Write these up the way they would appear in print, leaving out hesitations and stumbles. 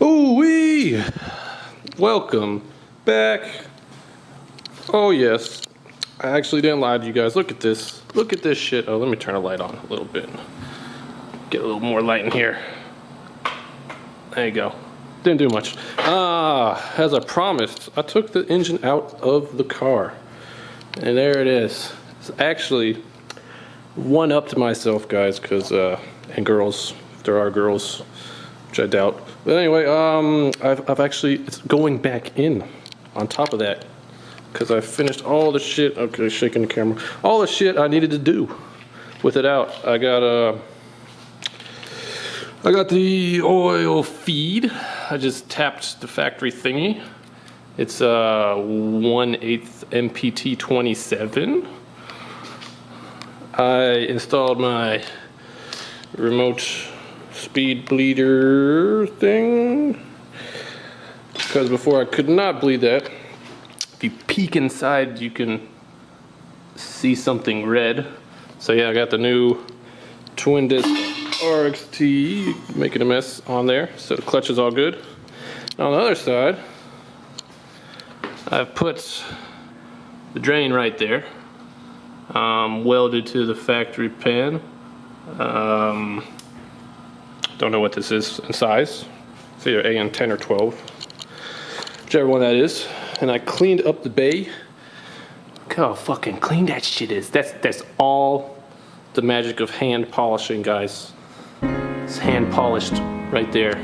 Ooh wee! Welcome back. Oh yes, I actually didn't lie to you guys. Look at this. Look at this shit. Oh, let me turn the light on a little bit. Get a little more light in here. There you go. Didn't do much. As I promised, I took the engine out of the car. And there it is. It's actually one up to myself, guys, because, and girls, if there are girls, which I doubt. But anyway, I've actually, it's going back in on top of that. Because I finished all the shit, okay, shaking the camera, all the shit I needed to do with it out. I got the oil feed. I just tapped the factory thingy. It's 1/8 MPT 27. I installed my remote speed bleeder thing, because before I could not bleed that. If you peek inside, you can see something red. So yeah, I got the new twin disc RXT, making a mess on there. So the clutch is all good. On the other side, I've put the drain right there, welded to the factory pan. Don't know what this is in size. It's either AN10 or 12, whichever one that is. And I cleaned up the bay. Look how fucking clean that shit is. That's all the magic of hand polishing, guys. It's hand polished right there.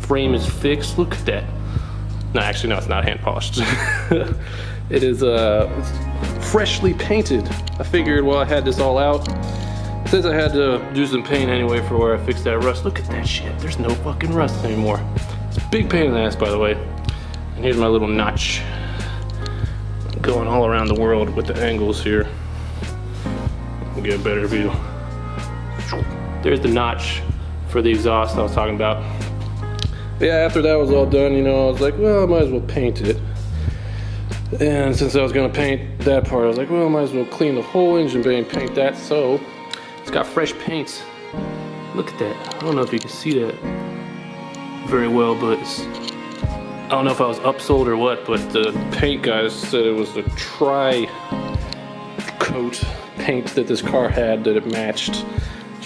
Frame is fixed. Look at that. No, actually, no, it's not hand polished. It is it's freshly painted. I figured while I had this all out, since I had to do some paint anyway for where I fixed that rust. Look at that shit. There's no fucking rust anymore. It's a big pain in the ass, by the way. And here's my little notch going all around the world with the angles here. I'll get a better view. There's the notch for the exhaust I was talking about. Yeah, after that was all done, you know, I was like, well, I might as well paint it. And since I was gonna paint that part, I was like, well, I might as well clean the whole engine bay and paint that. So it's got fresh paints. Look at that. I don't know if you can see that very well, but I don't know if I was upsold or what, but the paint guys said it was the tri-coat paint that this car had that it matched.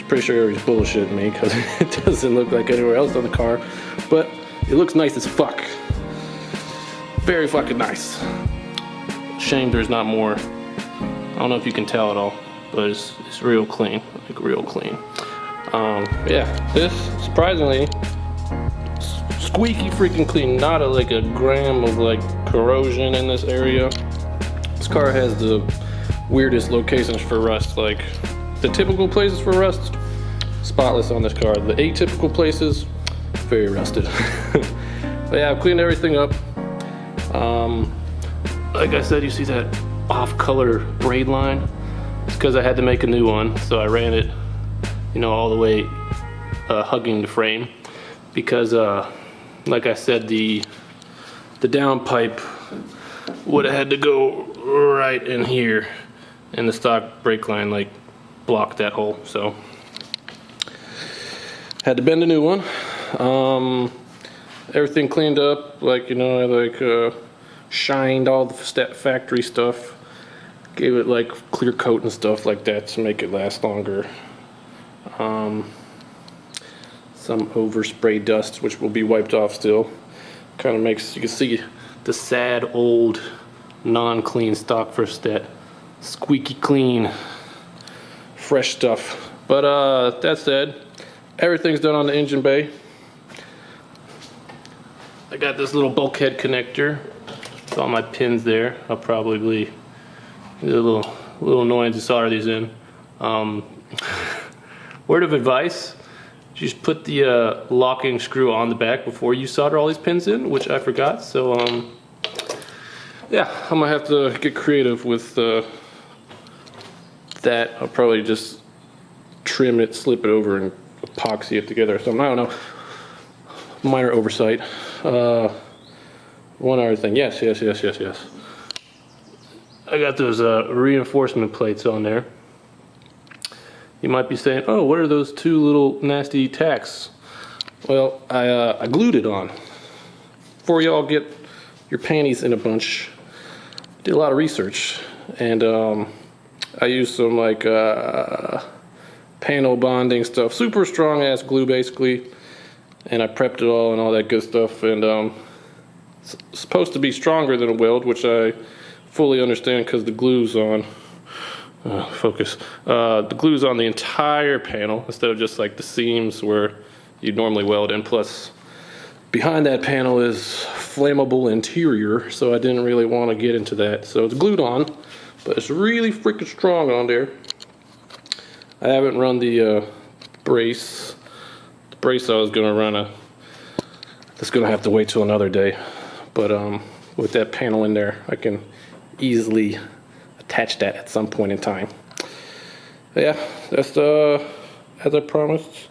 Pretty sure he's bullshitting me because it doesn't look like anywhere else on the car, but it looks nice as fuck. Very fucking nice. Shame there's not more. I don't know if you can tell at all, but it's real clean, like real clean. Yeah, this surprisingly squeaky freaking clean. Not like a gram of like corrosion in this area. This car has the weirdest locations for rust. Like the typical places for rust, spotless on this car. The atypical places, very rusted. But yeah, I've cleaned everything up. Like I said, you see that off-color braid line? It's because I had to make a new one, so I ran it, you know, all the way hugging the frame. Because, like I said, the downpipe would have had to go right in here, and the stock brake line, like, blocked that hole, so had to bend a new one. Everything cleaned up, like, you know, I like shined all the factory stuff, gave it like clear coat and stuff like that to make it last longer. Some overspray dust, which will be wiped off still. Kind of makes, you can see the sad old non-clean stock versus that squeaky clean fresh stuff. But that said, everything's done on the engine bay. I got this little bulkhead connector with all my pins there. I'll probably get a little annoying to solder these in. Word of advice, You just put the locking screw on the back before you solder all these pins in, which I forgot. So yeah, I'm gonna have to get creative with that. I'll probably just trim it, slip it over, and epoxy it together or something. I don't know. Minor oversight. One other thing. Yes. I got those reinforcement plates on there. You might be saying, oh, what are those two little nasty tacks? Well, I glued it on. Before y'all get your panties in a bunch, I did a lot of research, and I used some like panel bonding stuff, super strong ass glue basically, and I prepped it all and all that good stuff, and it's supposed to be stronger than a weld, which I fully understand because the glue's on. The glue's on the entire panel instead of just like the seams where you'd normally weld in. Plus, behind that panel is flammable interior, so I didn't really want to get into that. So it's glued on, but it's really freaking strong on there. I haven't run the brace. The brace I was gonna run that's gonna have to wait till another day. But with that panel in there, I can easily attach that at some point in time. But yeah, that's as I promised.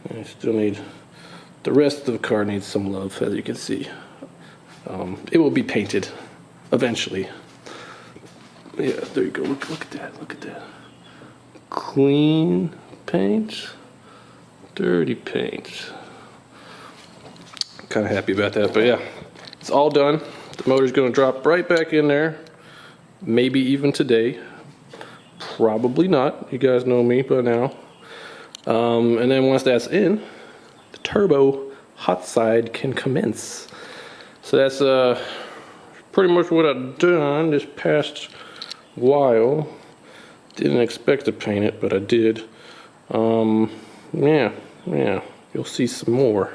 I still need, the rest of the car needs some love, as you can see. It will be painted eventually. Yeah, there you go. Look at that. Look at that. Clean paint, dirty paint. Kind of happy about that, but yeah, it's all done. The motor's gonna drop right back in there. Maybe even today. Probably not. You guys know me by now. And then once that's in, the turbo hot side can commence. So that's pretty much what I've done this past while. Didn't expect to paint it, but I did. Yeah, you'll see some more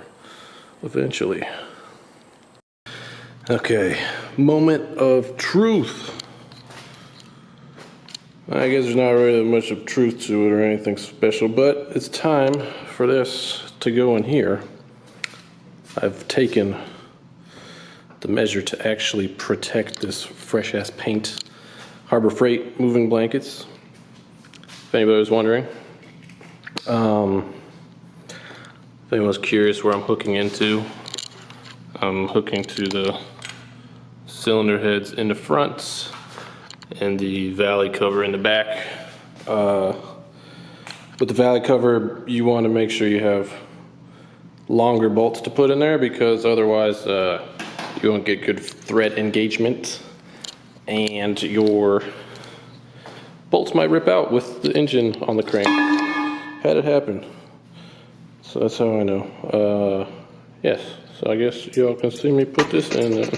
eventually. Okay, moment of truth. I guess there's not really much of truth to it or anything special, but it's time for this to go in here. I've taken the measure to actually protect this fresh ass paint. Harbor Freight moving blankets, if anybody was wondering. If anyone's curious where I'm hooking into, I'm hooking to the cylinder heads in the front and the valley cover in the back. With the valley cover, you want to make sure you have longer bolts to put in there, because otherwise you won't get good thread engagement and your bolts might rip out with the engine on the crane. Had it happen. So that's how I know. Yes, so I guess y'all can see me put this in there.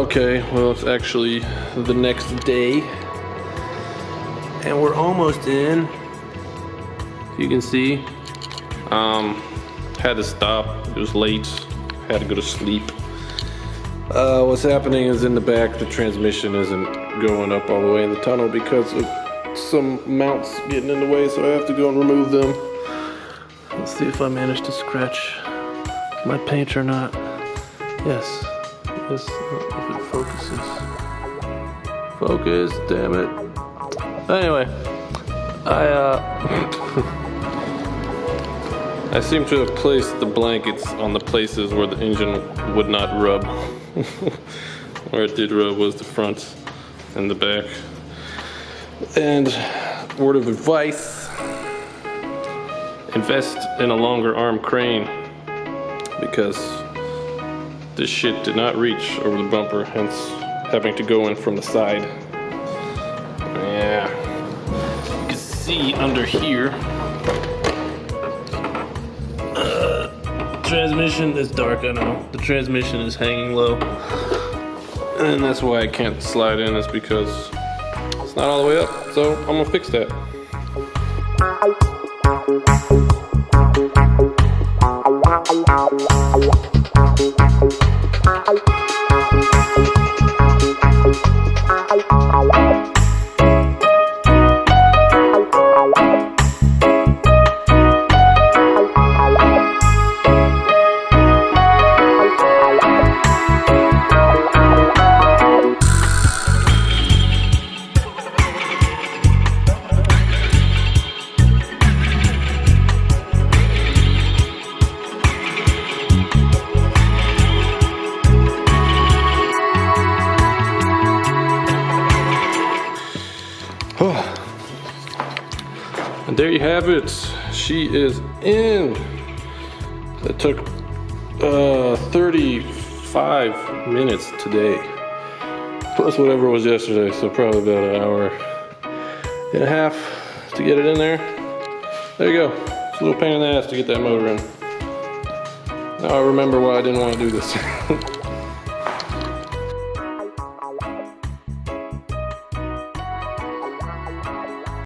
Okay, well, it's actually the next day and we're almost in. You can see had to stop, it was late, had to go to sleep. What's happening is in the back the transmission isn't going up all the way in the tunnel because of some mounts getting in the way, so I have to go and remove them. Let's see if I manage to scratch my paint or not. Yes, This, if it focuses. Focus, damn it. Anyway, I seem to have placed the blankets on the places where the engine would not rub. Where it did rub was the front and the back. And word of advice, invest in a longer arm crane, because this shit did not reach over the bumper, hence having to go in from the side. Yeah, you can see under here. Transmission is dark, I know. The transmission is hanging low. And that's why I can't slide in, is because it's not all the way up. So I'm gonna fix that. And there you have it. She is in. That took 35 minutes today, plus whatever was yesterday, so probably about an hour and a half to get it in there. There you go. It's a little pain in the ass to get that motor in. Now I remember why I didn't want to do this.